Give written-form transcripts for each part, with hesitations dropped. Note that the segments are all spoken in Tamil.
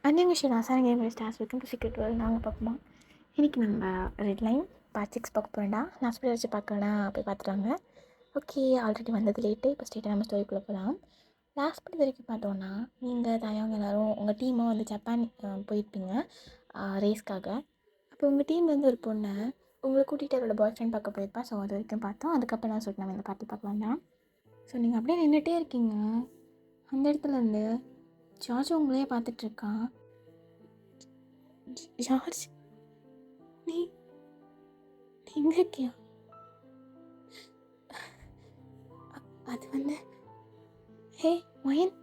அன்னியங்க நான் game stars welcome to secret world. நாங்கள் பார்ப்போமா இன்றைக்கி நம்ம ரெட் லைன் பார்ட் 6 பார்க்க போகிறேன்டா. லாஸ்ட் பீரியட் வச்சு பார்க்கலன்னா போய் பார்த்துட்டாங்க. ஓகே, ஆல்ரெடி வந்தது லேட்டு. இப்போ ஸ்ட்ரெயிட்டாக நம்ம ஸ்டோரிக்குள்ளே போகலாம். லாஸ்ட் பீரியட் வரைக்கும் பார்த்தோன்னா நீங்கள் தாயவங்க எல்லோரும் உங்கள் டீமாக வந்து ஜப்பான் போயிருப்பீங்க ரேஸ்க்காக. அப்போ உங்கள் டீம்லேருந்து ஒரு பொண்ணை உங்களை கூட்டிகிட்டு அவரோட பாய் ஃப்ரெண்ட் பார்க்க போயிருப்பா. ஸோ அது வரைக்கும் பார்த்தோம். அதுக்கப்புறம் நான் சொல்லிட்டு நம்ம இந்த பார்த்து பார்க்கலாம் தான். ஸோ நீங்கள் அப்படியே நின்றுட்டே இருக்கீங்க. அந்த இடத்துலேருந்து ஜார்ஜ் உங்களையே பார்த்துட்ருக்கான். ஜார்ஜ், நீ எங்கே இருக்கியா? அது வந்து ஹே மயன்,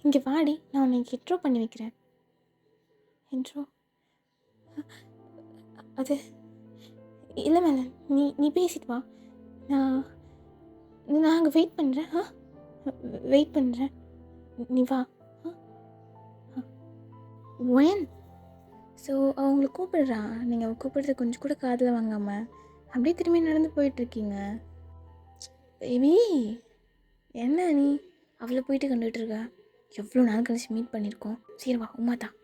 இங்கே வாடி, நான் உனக்கு இன்ட்ரோ பண்ணி வைக்கிறேன். இன்ட்ரோ அது இல்லை மேலே, நீ பேசிட்டு வா. நான் அங்கே வெயிட் பண்ணுறேன். நீ வா. ஒயன், ஸோ அவங்கள கூப்பிடுறா. நீங்கள் அவள் கூப்பிடுறது கொஞ்சம் கூட காதில் வாங்காமல் அப்படியே திரும்பி நடந்து போயிட்டுருக்கீங்க. பேபி, என்ன நீ அவளை போயிட்டு கண்டுகிட்ருக்கா? எவ்வளோ நாள் கழிச்சு மீட் பண்ணியிருக்கோம். சரி வா, உமா தான்.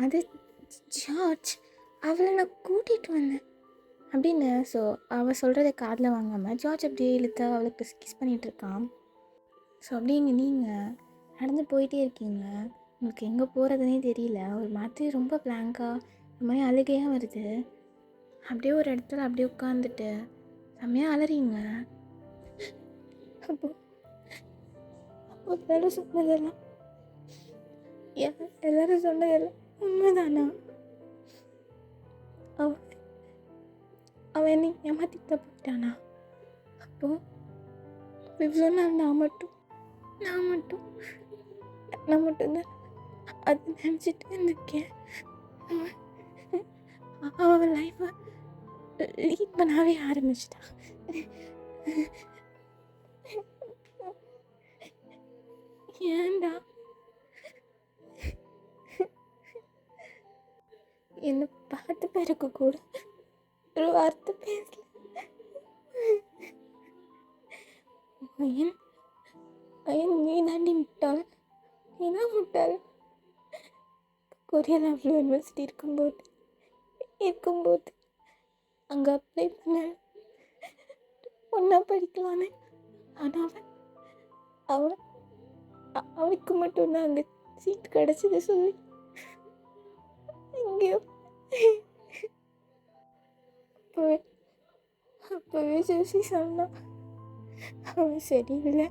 அது ஜார்ஜ், அவளை நான் கூட்டிகிட்டு வந்தேன் அப்படின்னு. ஸோ அவள் சொல்கிறத காதில் வாங்காமல் ஜார்ஜ் அப்படியே இழுத்த அவளுக்கு கிஸ் பண்ணிகிட்ருக்கான். ஸோ அப்படியே நீங்கள் நடந்து போயிட்டே இருக்கீங்க. உங்களுக்கு எங்கே போகிறதுனே தெரியல. ஒரு மாதிரி ரொம்ப பிளாங்காக ஒரு மாதிரி அழுகையாக வருது. அப்படியே ஒரு இடத்துல அப்படியே உட்காந்துட்டு செம்மையாக அலறீங்க. அப்போ எல்லாரும் சொன்னதெல்லாம் உண்மைதானா? அவன் என்னை ஏமாத்திட்டு போயிட்டானா? அப்போ இவ்வளோ நாள் நான் மட்டும்தான் அது நினச்சிட்டு இருந்திருக்கேன். அவன் லைஃப்பை லீட் பண்ணாவே ஆரம்பிச்சிட்டான். ஏன்டா என்னை பார்த்து பிறகு கூட ஒரு வார்த்தை பேசல. நீ தாண்டி முட்டாள். நீதான் முட்டாள். கொரியன் அவ்வளோ யூனிவர்சிட்டி இருக்கும்போது அங்கே அப்ளை பண்ண ஒன்றா படிக்கலான்னு. ஆனால் அவனுக்கு மட்டும்தான் அங்கே சீட் கிடச்சிது சொல்லி எங்கேயோ அப்போவே ஜோசி சொன்னான், அவன் சரியில்லை.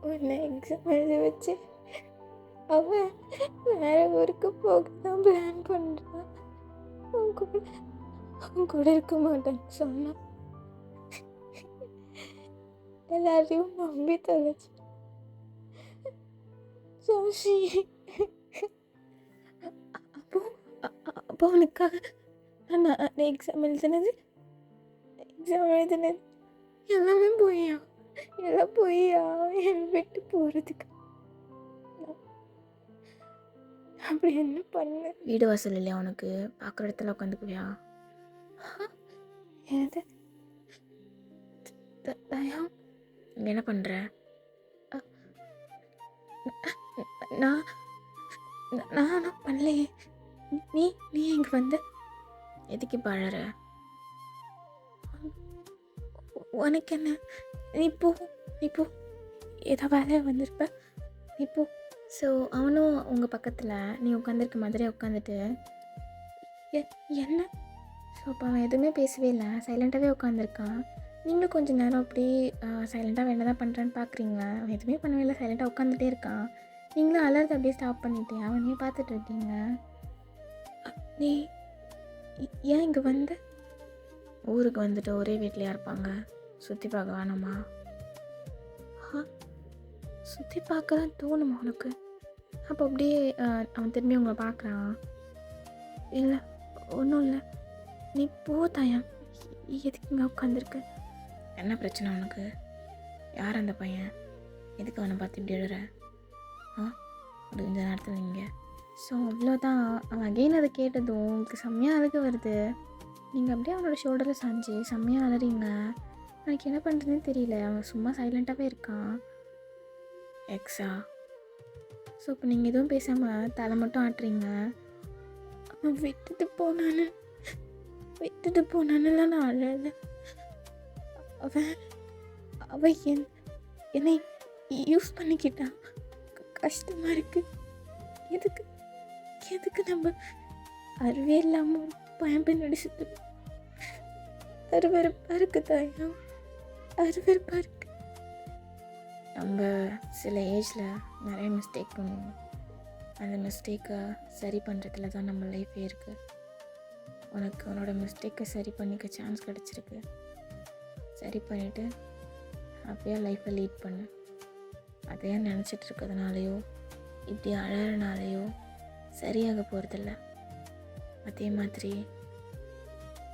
உன்னை எக்ஸாம் எழுத வச்சு அவன் வேற ஊருக்கு போக தான் பிளான் பண்ணுறான். அவன் கூட இருக்க மாட்டான்னு சொன்னான். எல்லாரையும் நம்பி தொலைச்சு ஜோஷி. அப்போ அவனுக்காக நான் எக்ஸாம் எழுதுனது எல்லாமே பொய்யா என்னை விட்டு போகிறதுக்கு அப்படி என்ன பண்ண? வீடு வாசல் இல்லையா உனக்கு? பார்க்குற இடத்துல உட்காந்துக்குவியா? என்னது தயா, இங்கே என்ன பண்ணுற? நான் பண்ணலையே. நீ இங்கே வந்து எதுக்கு பழற? உனக்கு என்ன? நீ போ ஏதோ வேலையை வந்திருப்ப, நீ போ. ஸோ அவனும் உங்கள் பக்கத்தில் நீ உட்காந்துருக்க மாதிரி உட்காந்துட்டு என்ன? ஸோ அப்போ அவன் எதுவுமே பேசவே இல்லை, சைலண்ட்டாகவே உட்காந்துருக்கான். நீங்களும் கொஞ்சம் நேரம் அப்படி சைலண்ட்டாக என்ன தான் பண்ணுறான்னு பார்க்குறீங்க. அவன் எதுவுமே பண்ணவே இல்லை, சைலண்ட்டாக உட்காந்துட்டே இருக்கான். நீங்களும் அலர்றது அப்படியே ஸ்டாப் பண்ணிவிட்டு அவனையே பார்த்துட்டு இருக்கீங்க. நீ ஏன் இங்கே வந்த? ஊருக்கு வந்துட்டு ஒரே வீட்லையா இருப்பாங்க, சுற்றி பார்க்க வேணாமா? சுற்றி பார்க்க தான் தோணுமா உனக்கு? அப்போ அப்படியே அவன் திரும்பி உங்களை பார்க்குறான். இல்லை, ஒன்றும் இல்லை, நீ போ தாயா. எதுக்கு இங்கே உட்காந்துருக்க? என்ன பிரச்சனை உனக்கு? யார் அந்த பையன்? எதுக்கு அவனை பார்த்து இப்படி எழுற? இந்த நேரத்தில் நீங்கள் ஸோ அவ்வளோதான். அவன் அகெயின் அதை கேட்டதும் உங்களுக்கு செம்மையாக அழுக வருது. நீங்கள் அப்படியே அவனோட ஷோல்டரில் சாஞ்சு செம்மையாக அலறீங்க. எனக்கு என்ன பண்ணுறதுன்னு தெரியல. அவன் சும்மா சைலண்ட்டாகவே இருக்கான். எக்ஸா? ஸோ இப்போ நீங்கள் எதுவும் பேசாமல் தலை மட்டும் ஆட்டுறீங்க. அவன் விட்டுட்டு போனான்லாம் நான் அழலை. அவன் என்னை யூஸ் பண்ணிக்கிட்டான். கஷ்டமாக இருக்குது. எதுக்கு நம்ம அறிவே இல்லாமல் ஒரு பையன் பின்னாடி சுற்று? அருவருப்பாக இருக்குது தாயா, அருவருப்பாக இருக்குது. நம்ம சில ஏஜில் நிறைய மிஸ்டேக் பண்ணுவோம். அந்த மிஸ்டேக்கை சரி பண்ணுறதுல தான் நம்ம லைஃபே இருக்குது. உனக்கு உன்னோட மிஸ்டேக்கை சரி பண்ணிக்க சான்ஸ் கிடச்சிருக்கு. சரி பண்ணிவிட்டு ஹாப்பியாக லைஃப்பை லீட் பண்ணு. அதையே நினச்சிட்டு இருக்கிறதுனாலையோ இப்படி அழறனாலையோ சரியாக போகிறதில்ல. அதே மாதிரி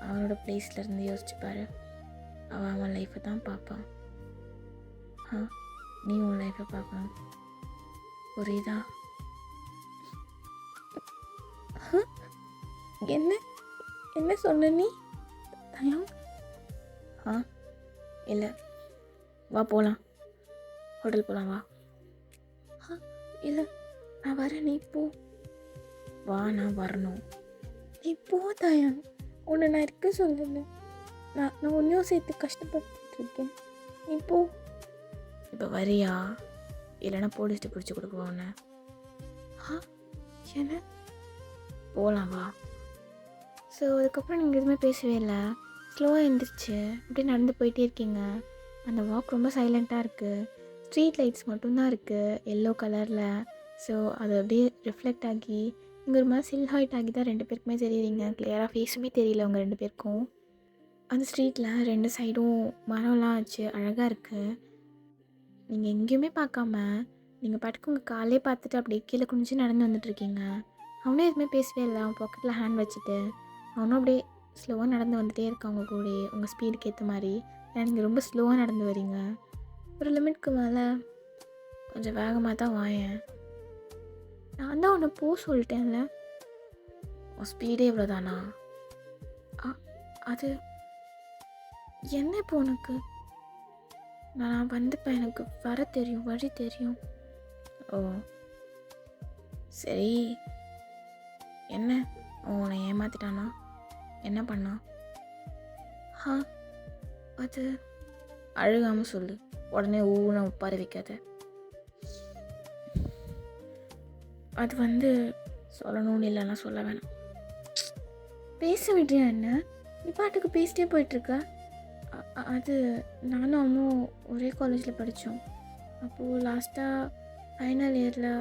அவனோட பிளேஸில் இருந்து யோசிச்சுப்பாரு. அவன் லைஃப்பை தான் பார்ப்பான். நீ உன் லைஃப்பை பார்க்கணும். புரியுதா? என்ன சொன்ன நீ தயம்? இல்லை, வா போகலாம், ஹோட்டல் போகலாம், வா. இல்லை, நான் வரேன், நீ போ. வா, நான் வரணும். நீ போ தயம். உன்னை நான் இருக்க சொல்லலை. நான் ஒன்றையும் சேர்த்து கஷ்டப்பட்டுருக்கேன். நீ போ. இப்போ வரியா? இல்லைன்னா போலீஸ்ட்டு பிடிச்சி கொடுக்குவா உன்னை. என்ன? போகலாம், வா. ஸோ அதுக்கப்புறம் நீங்கள் எதுவுமே பேசவே இல்லை. ஸ்லோவாக எழுந்திரிச்சு அப்படியே நடந்து போயிட்டே இருக்கீங்க. அந்த வாக் ரொம்ப சைலண்ட்டாக இருக்குது. ஸ்ட்ரீட் லைட்ஸ் மட்டும்தான் இருக்குது எல்லோ கலரில். ஸோ அது அப்படியே ரிஃப்ளெக்ட் ஆகி இங்கே ஒரு மாதிரி சில்ஹாய்ட் ஆகி தான் 2 பேருக்குமே தெரியுறீங்க. கிளியராக ஃபேஸுமே தெரியல உங்கள் 2 பேருக்கும். அந்த ஸ்ட்ரீட்டில் 2 சைடும் மரம்லாம் வச்சு அழகாக இருக்குது. நீங்கள் எங்கேயுமே பார்க்காம நீங்கள் பாட்டுக்கு உங்கள் காலே பார்த்துட்டு அப்படியே கீழே குனிஞ்சு நடந்து வந்துட்டுருக்கீங்க. அவனும் எதுவுமே பேசவே இல்லை. அவன் பாக்கெட்டில் ஹேண்ட் வச்சுட்டு அவனும் அப்படியே ஸ்லோவாக நடந்து வந்துகிட்டே இருக்கான் உங்கள் கூட, உங்கள் ஸ்பீடுக்கு ஏற்ற மாதிரி. ஏன்னா நீங்கள் ரொம்ப ஸ்லோவாக நடந்து வரீங்க. ஒரு லிமிட்க்கு மேலே கொஞ்சம் வேகமாக தான் வாயேன். நான் தான் உன்னை போ சொல்லிட்டேன்ல. உன் ஸ்பீடே இவ்வளோதானா? அது என்ன இப்போ உனக்கு? நான் வந்துப்பேன், எனக்கு வர தெரியும், வழி தெரியும். ஓ சரி, என்ன உன்னை ஏமாத்திட்டானா? என்ன பண்ணா? அது அழுகாமல் சொல்லு, உடனே ஊன உட்பார வைக்காத. அது சொல்லணும்னு இல்லைன்னா சொல்ல வேணாம். பேச விட்றியா என்ன? நீ பாட்டுக்கு பேசிட்டே போயிட்டுருக்க. அது நானும் அவனும் ஒரே காலேஜில் படித்தோம். அப்போது லாஸ்ட்டாக ஃபைனல் இயரில்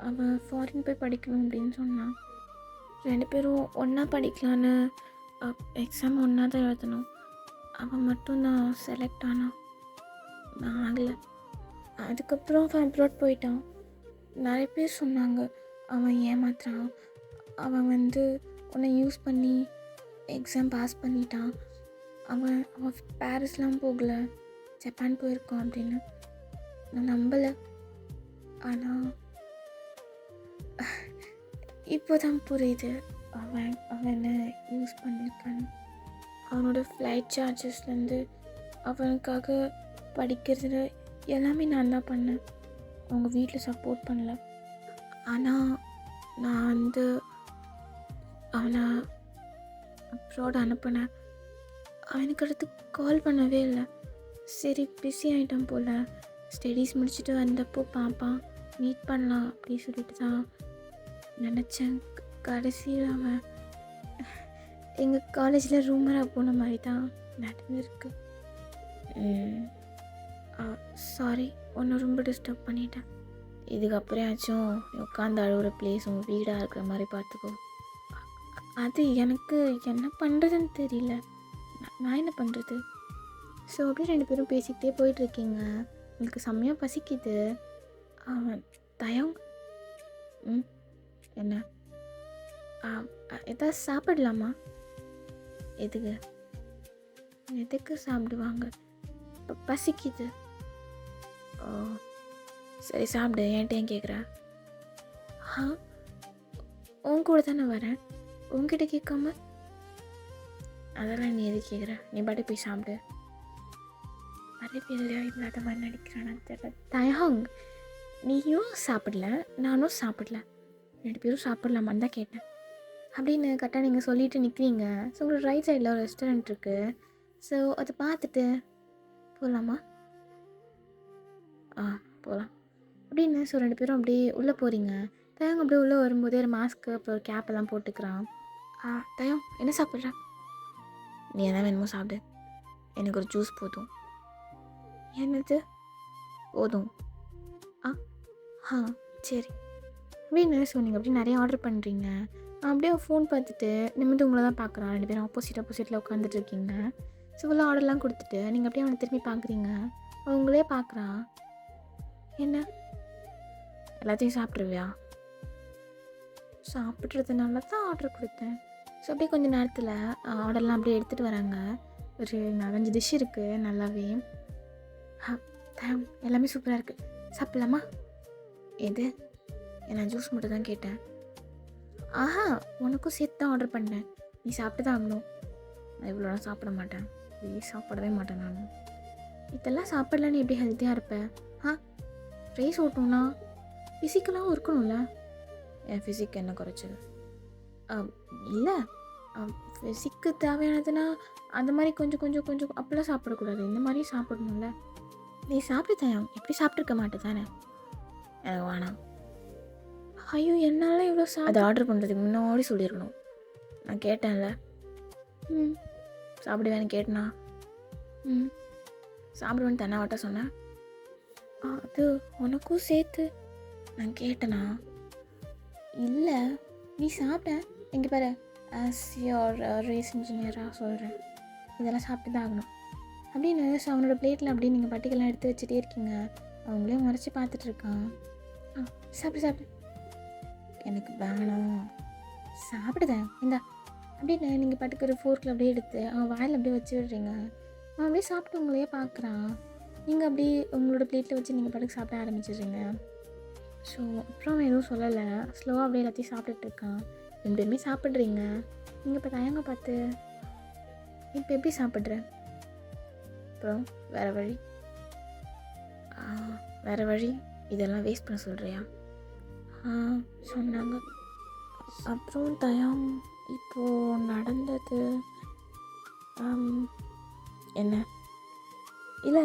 அவன் ஃபாரின் போய் படிக்கணும் அப்படின்னு சொன்னான். 2 பேரும் ஒன்றா படிக்கலான்னு எக்ஸாம் ஒன்றா தான் எழுதணும். அவன் மட்டும்தான் செலக்ட் ஆனான், நான் ஆகலை. அதுக்கப்புறம் அவன் அப்ராட் போயிட்டான். நிறைய பேர் சொன்னாங்க அவன் ஏமாத்துறான், அவன் உன்னை யூஸ் பண்ணி எக்ஸாம் பாஸ் பண்ணிட்டான், அவன் பாரிஸ்லாம் போகலை, ஜப்பான் போயிருக்கான் அப்படின்னு. நான் நம்பலை. ஆனால் இப்போ தான் புரியுது அவன் என்னை யூஸ் பண்ணியிருக்கான்னு. அவனோட ஃப்ளைட் சார்ஜஸ்லேருந்து அவனுக்காக படிக்கிறது எல்லாமே நான் தான் பண்ணேன். அவங்க வீட்டில் சப்போர்ட் பண்ணல. ஆனால் நான் அவனை அப்ராட் அனுப்பினேன். அவனுக்கு அடுத்து கால் பண்ணவே இல்லை. சரி பிஸி ஆகிட்டான் போல், ஸ்டடீஸ் முடிச்சுட்டு வந்தப்போ பார்ப்பான், மீட் பண்ணலாம் அப்படி சொல்லிட்டு தான் நினச்சேன். கடைசியில் அவன் எங்கள் காலேஜில் ரூமராக போன மாதிரி தான் நடந்திருக்கு. சாரி, உன்னை ரொம்ப டிஸ்டர்ப் பண்ணிட்டேன். இதுக்கப்புறம் உட்காந்து அழுகிற பிளேஸ் உங்கள் வீடாக இருக்கிற மாதிரி பார்த்துக்கோ. அது எனக்கு என்ன பண்ணுறதுன்னு தெரியல. நான் என்ன பண்ணுறது? ஸோ அப்படியே 2 பேரும் பேசிக்கிட்டே போயிட்டுருக்கீங்க. உங்களுக்கு செம்மையாக பசிக்குது. அவன் தயம் என்ன எதாவது சாப்பிடலாமா? எதுக்கு சாப்பிடுவாங்க? பசிக்குது. ஓ சரி சாப்பிடு, ஏன்ட்டேன் கேட்குற? உன் கூட தானே வரேன், உன்கிட்ட கேட்காம. அதெல்லாம் நீ எது கேட்குற? நீ பாட்டு போய் சாப்பிடு. அறிவு இல்லையா இல்லாத மாதிரி நடிக்கிறான்னு தெரியல. தயங் நீயும் சாப்பிடல, நானும் சாப்பிடல, 2 பேரும் சாப்பிடலாமான்னு தான் கேட்டேன். அப்படின்னு கரெக்டாக நீங்கள் சொல்லிட்டு நிற்கிறீங்க. ஸோ உங்களுக்கு ரைட் சைடில் ஒரு ரெஸ்டாரண்ட் இருக்குது. ஸோ அதை பார்த்துட்டு போகலாமா? போகலாம் அப்படின்னு. ஸோ 2 பேரும் அப்படியே உள்ளே போகிறீங்க. தயங்க அப்படியே உள்ளே வரும்போதே ஒரு மாஸ்க்கு அப்புறம் ஒரு கேப் எல்லாம் போட்டுக்கிறான். தயம் என்ன சாப்பிட்ற? நீ என்ன வேணுமோ சாப்பிடு, எனக்கு ஒரு ஜூஸ் போதும். என்னது போதும்? சரி அப்படின்னு. ஸோ நீங்கள் அப்படியே நிறைய ஆர்டர் பண்ணுறீங்க. அப்படியே ஃபோன் பார்த்துட்டு நிமிர்ந்து உங்களை தான் பார்க்குறான். 2 பேரும் ஆப்போசிட்டில் உட்காந்துட்டு இருக்கீங்க. ஸோ ஃபுல்லாக ஆர்டர்லாம் கொடுத்துட்டு நீங்கள் அப்படியே அவனை திரும்பி பார்க்குறீங்க. அவங்களே பார்க்குறான். என்ன எல்லாத்தையும் சாப்பிட்ருவியா? சாப்பிட்றதுனால தான் ஆர்டர் கொடுத்தேன். ஸோ அப்படியே கொஞ்சம் நேரத்தில் ஆர்டர்லாம் அப்படியே எடுத்துகிட்டு வராங்க. ஒரு 4-5 டிஷ் இருக்குது நல்லாவே. எல்லாமே சூப்பராக இருக்குது, சாப்பிட்லாமா? எது? நான் ஜூஸ் மட்டும் தான் கேட்டேன். உனக்கும் சேர்த்து தான் ஆர்டர் பண்ணேன், நீ சாப்பிட்டு தான் ஆகணும். நான் இவ்வளோலாம் சாப்பிட மாட்டேன், சாப்பிடவே மாட்டேன் நான். இதெல்லாம் சாப்பிடலான்னு எப்படி ஹெல்த்தியாக இருப்பேன்? ரைஸ் ஓட்டணும்னா ஃபிசிக்கலாகவும் இருக்கணும்ல. என் ஃபிசிக் என்ன குறைச்சல்? இல்லை, ஃபிசிக்கு தேவையானதுன்னா அந்த மாதிரி கொஞ்சம் கொஞ்சம் கொஞ்சம் அப்படிலாம் சாப்பிடக்கூடாது, இந்த மாதிரி சாப்பிடணும்ல. நீ சாப்பிட்டு தயம் எப்படி சாப்பிட்ருக்க மாட்டேன் தானே? எனக்கு வேணாம். ஐயோ, என்னால் இவ்வளோ அதை ஆர்டர் பண்ணுறதுக்கு முன்னாடி சொல்லியிருக்கணும். நான் கேட்டேன்ல. சாப்பிடுவேன்னு கேட்டேனா? சாப்பிடுவேன்னு தென்னாவட்ட சொன்னேன். அது உனக்கும் சேர்த்து நான் கேட்டேனா? இல்லை, நீ சாப்பிட்ட. இங்கே பாரு, ஆஸ் யோர் ரேஸ் இன்ஜினியராக சொல்கிறேன், இதெல்லாம் சாப்பிட்டு தான் ஆகணும் அப்படின்னு. ஸோ அவனோட பிளேட்டில் அப்படியே நீங்கள் பட்டிகள்லாம் எடுத்து வச்சுட்டே இருக்கீங்க. அவங்களே முறைச்சி பார்த்துட்ருக்கான். சாப்பிடு சாப்பிடு. எனக்கு வேணாம், சாப்பிடுதேன் இந்தா அப்படின்னு. நீங்கள் பாட்டுக்கு ஒரு ஃபோர்க்கில் அப்படியே எடுத்து அவன் வாயில் அப்படியே வச்சு விடுறீங்க. அவன் அப்படியே சாப்பிட்டு உங்களையே பார்க்குறான். நீங்கள் அப்படியே உங்களோட பிளேட்டில் வச்சு நீங்கள் பாட்டுக்கு சாப்பிட ஆரம்பிச்சிடுறீங்க. ஸோ அப்புறம் அவன் எதுவும் சொல்லலை, ஸ்லோவாக அப்படியே எல்லாத்தையும் சாப்பிட்டுட்ருக்கான். 2 பேருமே சாப்பிட்றீங்க. நீங்கள் இப்போ தயங்க பார்த்து இப்போ எப்படி சாப்பிட்ற? அப்புறம் வேறு வழி? வேறு வழி? இதெல்லாம் வேஸ்ட் பண்ண சொல்கிறியா? சொன்னாங்க. அப்புறம் தயம் இப்போது நடந்தது என்ன? இல்லை,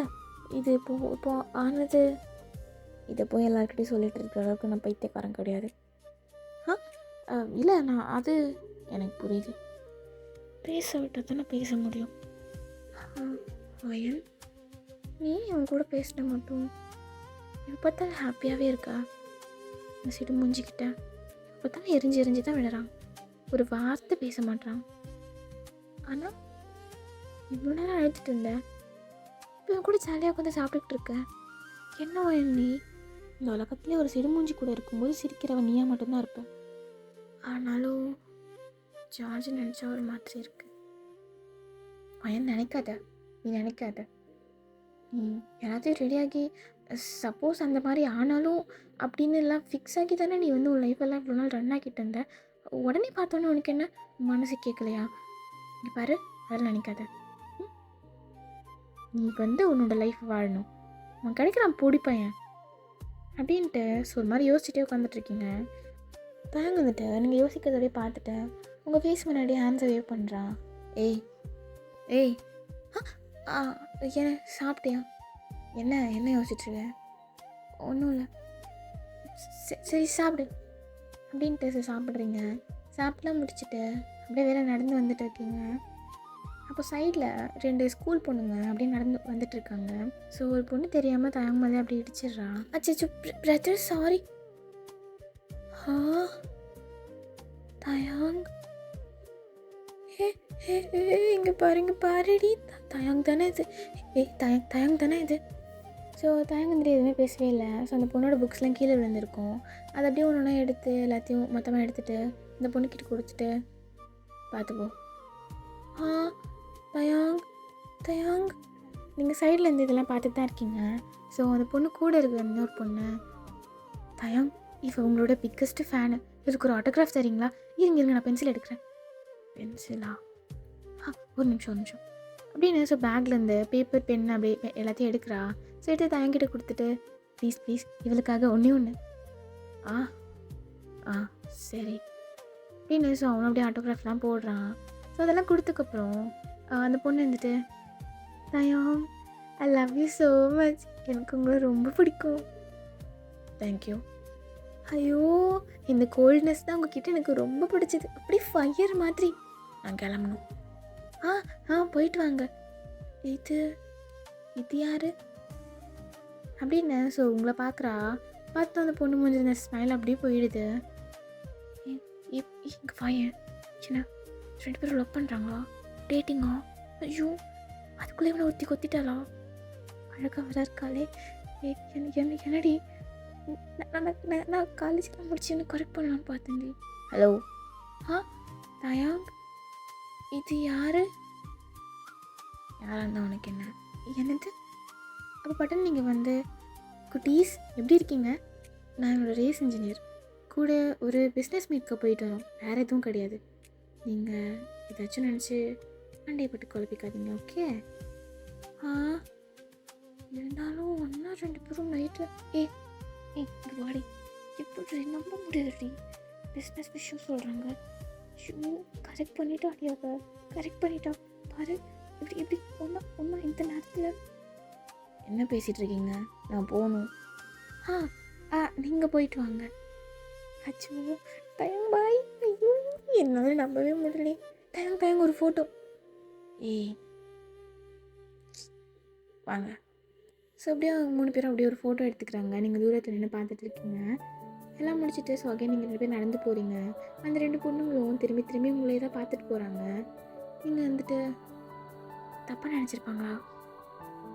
இது இப்போ ஆனது இதை போய் எல்லாருக்கிட்டையும் சொல்லிகிட்டு இருக்கிற அளவுக்கு நான் பைத்தியக்காரன் கிடையாது. இல்லை, நான் அது எனக்கு புரியுது. பேச விட்டால் தானே பேச முடியும். வயல், நீ அவன் கூட பேசின மட்டும் இப்போ பார்த்தாலும் ஹாப்பியாகவே இருக்கா? இந்த சைடு மூஞ்சிக்கிட்ட பார்த்தாலும் எரிஞ்சு தான் விடுறான், ஒரு வார்த்தை பேச மாட்டான். ஆனால் இவ்வளோ நேரம் அழுத்திட்டு இருந்தேன், இப்போ கூட ஜாலியாக உட்காந்து சாப்பிட்டுக்கிட்டு இருக்க. என்ன வயல் நீ? இந்த உலகத்துலேயே ஒரு சிடுமூஞ்சி கூட இருக்கும்போது சிரிக்கிறவன் நீயா மட்டும்தான் இருப்பேன். ஆனாலும் ஜார்ஜ் நினச்சா ஒரு மாதிரி இருக்கு. பையன் நினைக்காத, நீ நினைக்காத. நீ எல்லாத்தையும் ரெடியாகி சப்போஸ் அந்த மாதிரி ஆனாலும் அப்படின்னு எல்லாம் ஃபிக்ஸ் ஆகி தானே நீ வந்து உன் லைஃப்பெல்லாம் இவ்வளோ நாள் ரன் ஆக்கிட்டு இருந்த. உடனே பார்த்தோன்னே உனக்கு என்ன மனசு கேட்கலையா? நீ பாரு, அதெல்லாம் நினைக்காத. நீ வந்து உன்னோட லைஃப் வாழணும், உன் கிடைக்கிறான் பொடி பையன் அப்படின்ட்டு. ஸோ ஒரு மாதிரி யோசிச்சுட்டே உட்காந்துட்ருக்கீங்க. தாங்க வந்துட்டு நீங்கள் யோசிக்கிறதோடய பார்த்துட்டு உங்கள் ஃபேஸ் முன்னாடி ஹேண்ட்ஸை வேவ் பண்ணுறான். ஏய் ஏய் என்ன சாப்பிட்டியா? என்ன யோசிச்சுட்ருக்க? ஒன்றும் இல்லை, சரி சாப்பிடு அப்படின்ட்டு சாப்பிட்றீங்க. சாப்பிட்லாம் முடிச்சுட்டு அப்படியே வேற நடந்து வந்துட்டு இருக்கீங்க. அப்போ சைடில் 2 ஸ்கூல் பொண்ணுங்க அப்படியே நடந்து வந்துட்டுருக்காங்க. ஸோ ஒரு பொண்ணு தெரியாமல் தயங்க மேலே அப்படி இடிச்சிடுறா. அச்சோ பிரதர், சாரி. தயாங், இங்கே பாருங்க, பாருடி, தயாங் தானே இது? தயாங் தானே இது? ஸோ தயங்க வந்துட்டு எதுவுமே பேசவே இல்லை. ஸோ அந்த பொண்ணோட புக்ஸ்லாம் கீழே விழுந்திருக்கும். அதை அப்படியே ஒன்று எடுத்து எல்லாத்தையும் மொத்தமாக எடுத்துகிட்டு இந்த பொண்ணுக்கிட்ட கொடுத்துட்டு பார்த்துப்போம். தயாங் நீங்கள் சைடில் இருந்து இதெல்லாம் பார்த்துட்டு தான் இருக்கீங்க. ஸோ அந்த பொண்ணு கூட இருக்கிற இன்னொரு பொண்ணு, தயாங் இப்போ உங்களோட பிக்கஸ்ட்டு ஃபேனு, இதுக்கு ஒரு ஆட்டோகிராஃப் தரீங்களா? இருங்க நான் பென்சில் எடுக்கிறேன். பென்சிலா? ஒரு நிமிஷம் அப்படின்னு. ஸோ பேக்லேருந்து பேப்பர் பென் அப்படியே எல்லாத்தையும் எடுக்கிறா. ஸோ எடுத்து தயங்கிட்ட கொடுத்துட்டு, ப்ளீஸ் ப்ளீஸ் இவளுக்காக ஒன்றே ஒன்று. ஆ ஆ சரி அப்படின்னு. ஸோ அவனும் அப்படியே ஆட்டோகிராஃப்லாம் போடுறான். ஸோ அதெல்லாம் கொடுத்ததுக்கப்புறம் அந்த பொண்ணு வந்துட்டு, தயம் I love you so much, எனக்கு உங்களை ரொம்ப பிடிக்கும். தேங்க்யூ. ஐயோ இந்த கோல்ட்னஸ் தான் உங்ககிட்ட எனக்கு ரொம்ப பிடிச்சது, அப்படி ஃபயர் மாதிரி. நான் கிளம்பணும். போயிட்டு வாங்க. இது இது யாரு அப்படின்னு. ஸோ உங்களை பார்க்குறா. பார்த்து அந்த பொண்ணு முடிஞ்சிருந்த ஸ்மைல் அப்படியே போயிடுது. இங்கே ஃபயர் சின்ன 2 பேரும் லவ் பண்ணுறாங்களா, டேட்டிங்கா? ஐயோ அதுக்குள்ளே இவ்வளோ ஒருத்தி கொத்திட்டாளா? அழகாக வர இருக்காளே. என்னடி நான் காலேஜில் முடிச்சு என்ன கரெக்ட் பண்ணலான்னு பார்த்தேன்டி. ஹலோ தயாங், இது யார்? யாராக இருந்தால் உனக்கு என்ன? என்னது அப்போ பட்டன் நீங்கள் வந்து குட்டீஸ் எப்படி இருக்கீங்க? நான் என்னோடய ரேஸ் இன்ஜினியர் கூட ஒரு பிஸ்னஸ் மீட்க்கு போயிட்டு வரோம், வேறு எதுவும் கிடையாது. நீங்கள் ஏதாச்சும் நினச்சி சண்டைப்பட்டு குழப்பிக்காதீங்க, ஓகே? இருந்தாலும் 1-2 பேரும் நைட்டில் இது வாடி எப்படி நம்ப முடியாதுடி, பிஸ்னஸ் விஷயம் சொல்கிறாங்க. ஐயோ கரெக்ட் பண்ணிட்டா அடியாக, கரெக்ட் பண்ணிட்டா பாரு. இப்படி எப்படி ஒன்றா இந்த நேரத்தில் என்ன பேசிகிட்டு இருக்கீங்க? நான் போகணும். நீங்கள் போயிட்டு வாங்க. அச்சோ டைம் பாய். ஐயோ என்னால் நம்பவே முடியல. டைம் ஒரு ஃபோட்டோ. வாங்க. ஸோ அப்படியே அவங்க 3 பேரும் அப்படியே ஒரு ஃபோட்டோ எடுத்துக்கிறாங்க. நீங்கள் தூரத்தில் நின்று பார்த்துட்டு இருக்கீங்க. எல்லாம் முடிச்சுட்டு ஸோ அகைன் நீங்கள் 2 பேர் நடந்து போகிறீங்க. அந்த 2 பொண்ணுங்களும் திரும்பி உங்களே தான் பார்த்துட்டு போகிறாங்க. நீங்கள் வந்துட்டு தப்பாக நினச்சிருப்பாங்களா?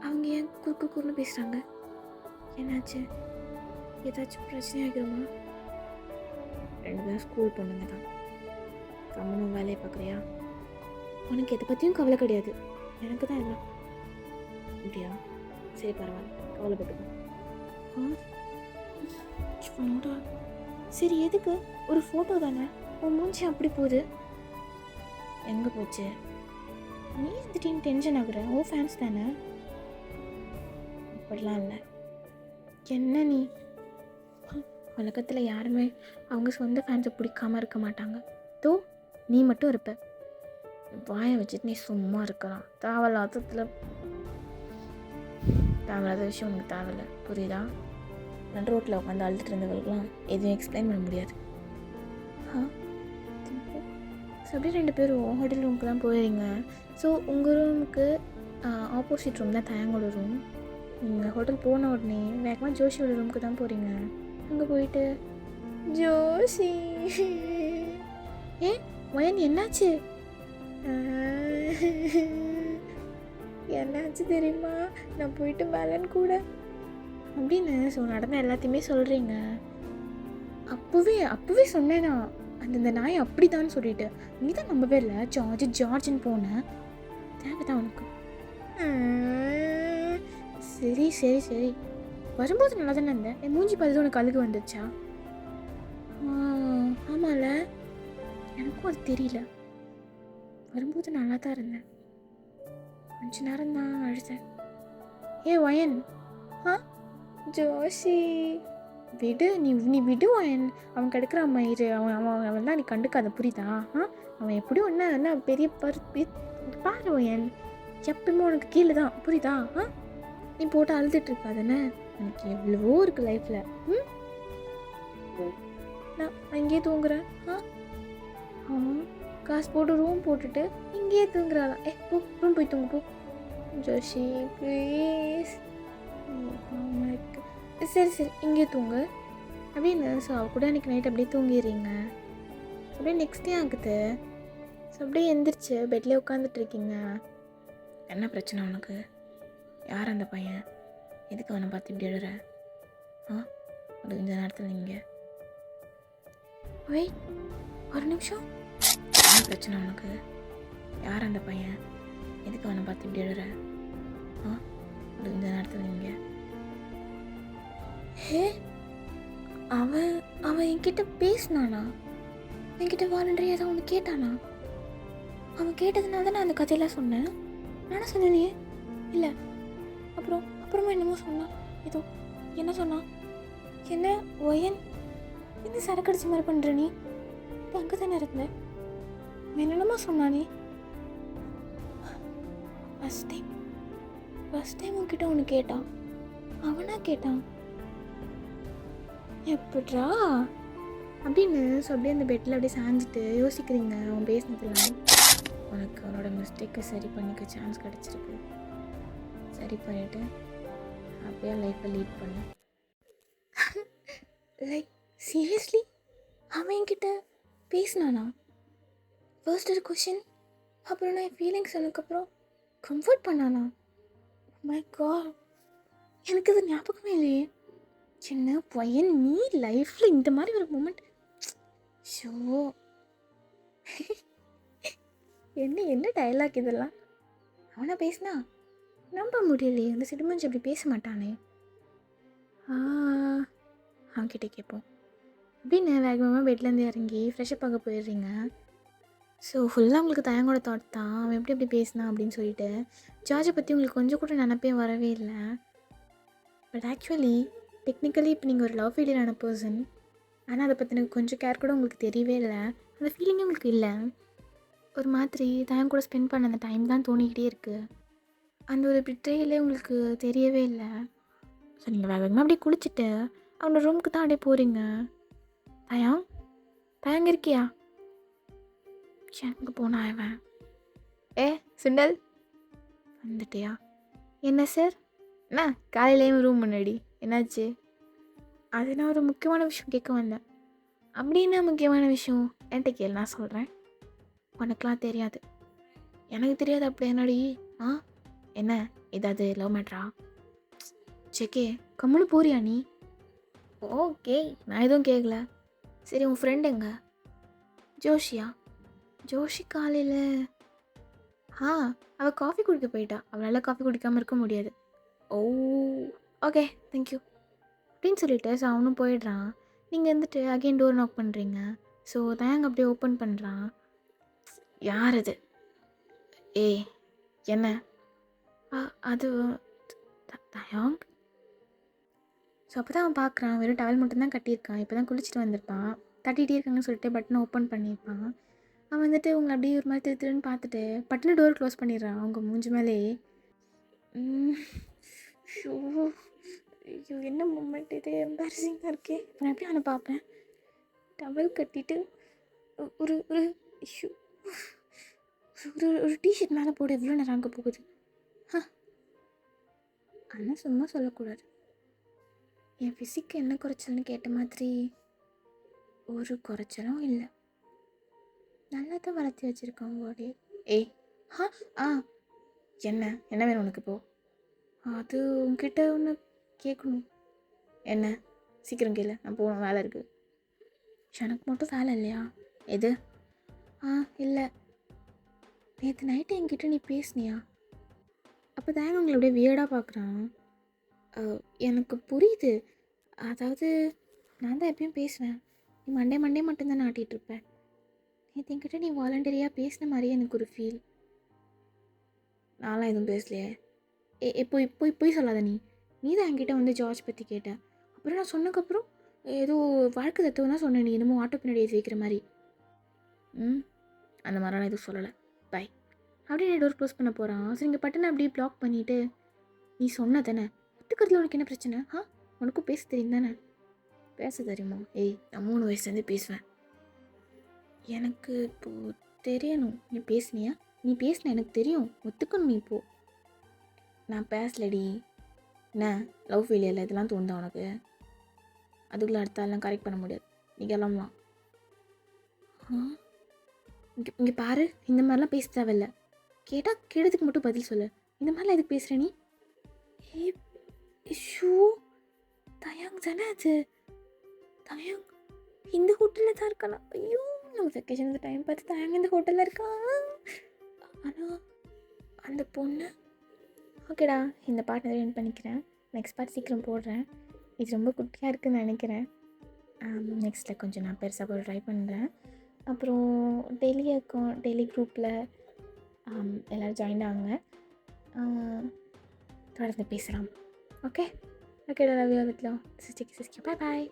அவங்க ஏன் குறுன்னு பேசுகிறாங்க? என்னாச்சு? ஏதாச்சும் பிரச்சனை ஆகிருமா? 2 பேரும் ஸ்கூல் பொண்ணுங்க தான். கம்மனும் வேலையை பார்க்குறியா? உனக்கு எதை பற்றியும் கவலை கிடையாது, எனக்கு தான் எல்லாம். அப்படியா? சரி பரவாயில்ல, கவலைப்பட்டுக்கோ. சரி எதுக்கு? ஒரு ஃபோட்டோ தானே, உன் மூஞ்சி அப்படி போகுது. எங்கே போச்சு? நீ திடீர்னு டென்ஷன் ஆகுற, ஓ ஃபேன்ஸ் தானே? அப்படிலாம் இல்லை. என்ன நீ? உலகத்தில் யாருமே அவங்க சொந்த ஃபேன்ஸை பிடிக்காமல் இருக்க மாட்டாங்க. தோ நீ மட்டும் இருப்ப. வாயை வச்சுட்டு நீ சும்மா இருக்கலாம். தேவையில்லாத விஷயம் உனக்கு தேவையில்லை, புரியுதா? நான் ரோட்டில் உட்காந்து அழுதுட்டு இருந்தவர்களுக்கெல்லாம் எதுவும் எக்ஸ்பிளைன் பண்ண முடியாது. ஸோ அப்படியே 2 பேரும் ஹோட்டல் ரூமுக்கு தான் போயிடுறீங்க. ஸோ உங்கள் ரூமுக்கு ஆப்போசிட் ரூம் தான் தயங்கோட ரூம். நீங்கள் ஹோட்டல் போன உடனே வேகமாக ஜோஷியோட ரூமுக்கு தான் போகிறீங்க. அங்கே போயிட்டு ஜோஷி வயன் என்னாச்சு? என்னாச்சு தெரியுமா? நான் போயிட்டு மேலன் கூட அப்படின்னு ஸோ நடந்த எல்லாத்தையுமே சொல்கிறீங்க. அப்போவே சொன்னேன்னா அந்த நாய் அப்படி தான் சொல்லிட்டு நீ தான் நம்பவே இல்லை. ஜார்ஜின்னு போனேன், தேவைதான் உனக்கு. சரி வரும்போது நல்லா தானே இருந்தேன். என் மூஞ்சி பார்த்து உனக்கு அழுகு வந்துச்சா? ஆமாம்ல, எனக்கும் அது தெரியல. வரும்போது நல்லா தான் இருந்தேன், கொஞ்ச நேரம் தான் அழுதேன். வயன் ஜோஷி விடு, நீ விடு வயன். அவன் கிடைக்கிற மயிறு, அவன் தான் நீ கண்டுக்காத, புரியுதா? அவன் எப்படியும் என்ன பெரிய பாரு வயன், எப்பயுமே உனக்கு கீழே தான், புரியுதா? நீ போட்டு அழுதுட்டு இருக்காதானே? எனக்கு எவ்வளவோ இருக்குது லைஃப்பில். நான் இங்கேயே தூங்குறேன். காசு போட்டு ரூம் போட்டுட்டு இங்கேயே தூங்குறாளா? போ ரூம் போய் தூங்கு போ. ஜோஷி ப்ளீஸ். சரி இங்கே தூங்கு அப்படின்னு. ஸோ அவ கூட அன்றைக்கி நைட் அப்படியே தூங்கிடுறீங்க. அப்படியே நெக்ஸ்ட் டே ஆகுது. ஸோ அப்படியே எந்திரிச்சு பெட்லேயே உட்காந்துட்ருக்கீங்க. என்ன பிரச்சனை உனக்கு? யார் அந்த பையன்? எதுக்கு அவனை பார்த்து இப்படி எழுற? ஒரு இந்த நேரத்தில் நீங்கள் வெயிட் ஒரு நிமிஷம். என்ன பிரச்சனை உனக்கு? யார் அந்த பையன்? எதுக்கு அவனை பார்த்து இப்படி எழுற? ஒரு இந்த நேரத்தில் நீங்கள் அவன் என்கிட்ட பேசினானா? என்கிட்ட வாலண்டரியாக ஏதாவது ஒன்று கேட்டானா? அவன் கேட்டதுனால தான் நான் அந்த கதையெல்லாம் சொன்னேன். நானும் சொன்னேனே இல்லை. அப்புறமா என்னமோ சொன்னான். ஏதோ என்ன சொன்னா? என்ன ஒயன்? என்ன சரக்கு அடிச்ச மாதிரி பண்ணுற நீ? அங்கே தானே இருந்த. என்னென்னமா சொன்னானே? ஃபஸ்ட் டைம் உன்கிட்ட ஒன்று கேட்டான். அவனா கேட்டான்? எப்பட்றா அப்படின்னு. ஸோ அப்படியே அந்த பெட்டில் அப்படியே சாஞ்சிட்டு யோசிக்கிறீங்க அவன் பேசினதுலாம். உனக்கு அவனோட மிஸ்டேக்கை சரி பண்ணிக்க சான்ஸ் கிடச்சிருக்கு. சரி பண்ணிவிட்டு அப்படியே லைஃப்பை லீட் பண்ணு. லைக் சீரியஸ்லி அவன் என்கிட்ட பேசினானா? ஃபர்ஸ்ட் ஒரு கொஷின், அப்புறம் நான் ஃபீலிங்ஸ் சொன்னதுக்கப்புறம் கம்ஃபர்ட் பண்ணானா? மை காட், எனக்கு அது ஞாபகமே இல்லையே. சின்ன பையன் நீ லைஃப்பில் இந்த மாதிரி ஒரு மூமெண்ட். ஷோ என்ன டயலாக் இதெல்லாம். அவனா பேசினா நம்ப முடியலையே. அந்த சிடுமஞ்சி அப்படி பேச மாட்டானே. அவன்கிட்ட கேட்போம் அப்படின்னு வேகமாக பெட்லேருந்து இறங்கி ஃப்ரெஷ்அப் ஆக போயிடுறீங்க. ஸோ ஃபுல்லாக உங்களுக்கு தயங்கோட தாட் தான் அவன் எப்படி பேசினான் அப்படின்னு சொல்லிட்டு. ஜார்ஜை பற்றி உங்களுக்கு கொஞ்சம் கூட நினப்பே வரவே இல்லை. பட் ஆக்சுவலி டெக்னிக்கலி இப்போ நீங்கள் ஒரு லவ் ஃபெயிலியரான பர்சன். ஆனால் அதை பற்றின கொஞ்சம் கேர் கூட உங்களுக்கு தெரியவே இல்லை. அந்த ஃபீலிங்கே உங்களுக்கு இல்லை. ஒரு மாதிரி தயம் கூட ஸ்பெண்ட் பண்ண அந்த டைம் தான் தோணிக்கிட்டே இருக்குது. அந்த ஒரு பிட்ரேயிலே உங்களுக்கு தெரியவே இல்லை. ஸோ நீங்கள் வேகமாக அப்படியே குளிச்சுட்டு அவனோட ரூமுக்கு தான் அப்படியே போகிறீங்க. தயங்க இருக்கியா? எங்கே போனா இவன்? சுண்டல் வந்துட்டியா? என்ன சார்? என்ன காலையிலேயும் ரூம் முன்னாடி என்னாச்சு? அது நான் ஒரு முக்கியமான விஷயம் கேட்க வந்தேன். அப்படின்னா முக்கியமான விஷயம் என்கிட்ட கேள், நான் சொல்கிறேன். உனக்கெலாம் தெரியாது. எனக்கு தெரியாது. அப்படி என்னடி? என்ன ஏதாவது லவ் மேட்ரா? செக்கே கம்முன்னு போறியா நீ? ஓகே, நான் எதுவும் கேட்கல. சரி, உன் ஃப்ரெண்ட் எங்க? ஜோஷியா? ஜோஷி காலையில் அவள் காஃபி குடிக்க போயிட்டா. அவளால் காஃபி குடிக்காமல் இருக்க முடியாது. ஓ ஓகே, தேங்க்யூ அப்படின்னு சொல்லிட்டு ஸோ அவனும் போயிடுறான். நீங்கள் வந்துட்டு அகெயின் டோர் நாக் பண்ணுறீங்க. ஸோ தயாங் அப்படியே ஓப்பன் பண்ணுறான். யார் அது? என்ன? அது தயாங். ஸோ அப்போ தான் அவன் பார்க்குறான். வெறும் டவல் மட்டும்தான் கட்டியிருக்கான். இப்போ தான் குளிச்சுட்டு வந்திருப்பான். தட்டிகிட்டே இருக்காங்கன்னு சொல்லிட்டு பட்டனை ஓப்பன் பண்ணியிருப்பான். அவன் வந்துட்டு உங்களை அப்படியே ஒரு மாதிரி திருன்னு பார்த்துட்டு பட்டுன்னு டோர் க்ளோஸ் பண்ணிடுறான் அவங்க மூஞ்சி மேலே. ஷோ ஐயோ, என்ன மூமெண்ட் இது, எம்பாரசிங்காக இருக்கே. இப்போ நான் எப்படி அவனை பார்ப்பேன்? டவல் கட்டிட்டு ஒரு ஒரு இஷ்யூ ஒரு ஒரு டிஷர்ட் மேலே போட எவ்வளோ நேரம் அங்கே போகுது? ஆனால் சும்மா சொல்லக்கூடாது. என் ஃபிசிக்கு என்ன குறைச்சல்னு கேட்ட மாதிரி ஒரு குறைச்சலும் இல்லை. நல்லா தான் வளர்த்தி வச்சுருக்கான் பாடி. என்ன என்ன வேணும் உனக்கு இப்போ? அது உங்ககிட்ட ஒன்று கேட்கணும். என்ன? சீக்கிரம் கேளு, நான் போகணும், வேலை இருக்குது. எனக்கு மட்டும் வேலை இல்லையா? எது? இல்லை, நேற்று நைட்டு என்கிட்ட நீ பேசுனியா? அப்போ தான் உங்களை அப்படியே வியர்டாக பார்க்குறான். எனக்கு புரியுது. அதாவது நான் தான் எப்பயும் பேசுவேன். நீ மண்டே மட்டும்தான் ஆட்டிகிட்ருப்பேன். நேற்று என்கிட்ட நீ வாலண்டரியாக பேசின மாதிரியே எனக்கு ஒரு ஃபீல். நான்லாம் எதுவும் பேசலையே. போய் சொல்லாத. நீ தான் என்கிட்ட வந்து ஜார்ஜ் பற்றி கேட்ட. அப்புறம் நான் சொன்னதுக்கப்புறம் ஏதோ வாழ்க்கை தத்துவம் தான் சொன்னேன். நீ என்னமோ ஆட்டோ பின்னாடி எழுதி வைக்கிற மாதிரி. அந்த மாதிரிலாம் எதுவும் சொல்லலை. பை அப்படியே டோர் க்ளோஸ் பண்ண போகிறான். சரி, இங்கே பட்டனை அப்படியே பிளாக் பண்ணிவிட்டு, நீ சொன்ன தானே ஒத்துக்கிறதுல உனக்கு என்ன பிரச்சனை? உனக்கும் பேச தெரியும் தானே? பேச தெரியுமா? நான் 3 வயசுலேருந்து பேசுவேன். எனக்கு இப்போது தெரியணும். நீ பேசுனியா? நீ பேசின எனக்கு தெரியும். ஒத்துக்கணும் நீ இப்போது. நான் பேசலடி. என்ன லவ் ஃபெயிலியரில் இதெல்லாம் தோணுதா உனக்கு? அதுக்குள்ளே அடுத்தாலாம் கரெக்ட் பண்ண முடியாது. நீ கிளம்பலாம். இங்கே பாரு, இந்த மாதிரிலாம் பேச தேவையில்ல. கேட்டால் கேட்டதுக்கு மட்டும் பதில் சொல்லு. இந்த மாதிரிலாம் எதுக்கு பேசுகிற நீ? ஷூ தயாங் தானே அது? தயாங் இந்த ஹோட்டலில் தான் இருக்கானா? ஐயோ, நம்ம வெக்கேஷன் டைம் பார்த்து தயாங் இந்த ஹோட்டலில் இருக்கான். ஆனால் அந்த பொண்ணு. ஓகேடா, இந்த பார்ட் நிறைய என் பண்ணிக்கிறேன். நெக்ஸ்ட் பார்ட் சீக்கிரம் போடுறேன். இது ரொம்ப குட்டியாக இருக்குதுன்னு நினைக்கிறேன். நெக்ஸ்ட்டில் கொஞ்சம் நான் பெருசாக போய் ட்ரை பண்ணுறேன். அப்புறம் டெய்லி குரூப்பில் எல்லோரும் ஜாயின் ஆகுங்க. தொடர்ந்து பேசலாம். ஓகே. ஓகேடா, love you, with love. Sister, bye bye.